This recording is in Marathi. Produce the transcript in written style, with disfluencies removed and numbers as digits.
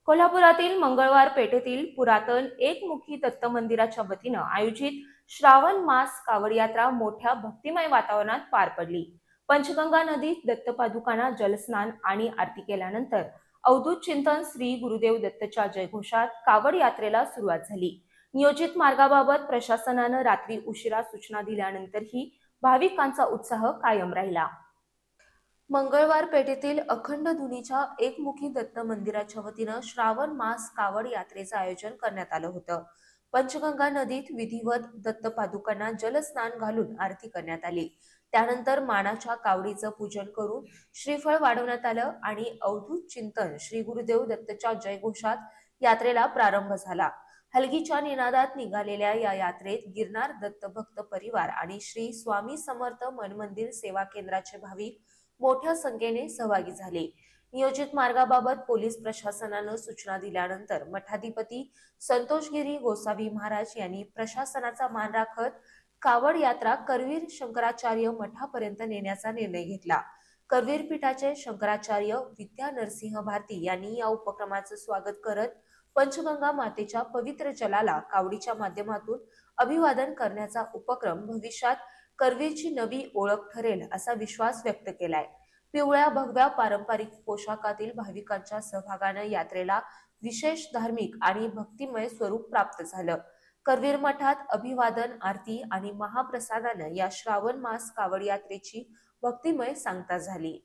कोल्हापुरातील मंगळवार पेठेतील पुरातन एकमुखी दत्त मंदिराच्या वतीनं आयोजित श्रावण मास कावड यात्रा मोठ्या भक्तिमय वातावरणात पार पडली। पंचगंगा नदीत दत्तपादुकांना जलस्नान आणि आरती केल्यानंतर अवधूत चिंतन श्री गुरुदेव दत्तच्या जयघोषात कावड यात्रेला सुरुवात झाली। नियोजित मार्गाबाबत प्रशासनानं रात्री उशिरा सूचना दिल्यानंतरही भाविकांचा उत्साह कायम राहिला। मंगळवार पेठेतील अखंड धुनीच्या एकमुखी दत्त मंदिराच्या वतीनं श्रावण मास कावड यात्रेचं आयोजन करण्यात आलं होतं। पंचगंगा नदीत विधिवत दत्त पादुकांना जलस्नान घालून आरती करण्यात आली। त्यानंतर मानाच्या कावडीचं पूजन करून श्रीफळ वाढवण्यात आलं आणि अवधूत चिंतन श्री गुरुदेव दत्तच्या जयघोषात यात्रेला प्रारंभ झाला। हलगीच्या निनादात निघालेल्या या यात्रेत गिरनार दत्त भक्त परिवार आणि श्री स्वामी समर्थ मनमंदिर सेवा केंद्राचे भाविक मोठ्या संख्येने सहभागी झाले। नियोजित मार्गाबाबत पोलीस प्रशासनानं सूचना दिल्यानंतर मठाधिपती संतोषगिरी गोसावी महाराज यांनी प्रशासनाचा मान राखत कावड यात्रा करवीर शंकराचार्य मठापर्यंत नेण्याचा निर्णय घेतला। करवीर पीठाचे शंकराचार्य विद्या नरसिंह भारती यांनी या उपक्रमाचं स्वागत करत पंचगंगा मातेच्या पवित्र जलाला कावडीच्या माध्यमातून अभिवादन करण्याचा उपक्रम भविष्यात करवीरची नवी ओळख ठरेल असा विश्वास व्यक्त केलाय। पिवळ्या भगव्या पारंपरिक पोशाखातील भाविकांच्या सहभागानं यात्रेला विशेष धार्मिक आणि भक्तिमय स्वरूप प्राप्त झालं। करवीर मठात अभिवादन आरती आणि महाप्रसादानं या श्रावण मास कावड यात्रेची भक्तिमय सांगता झाली।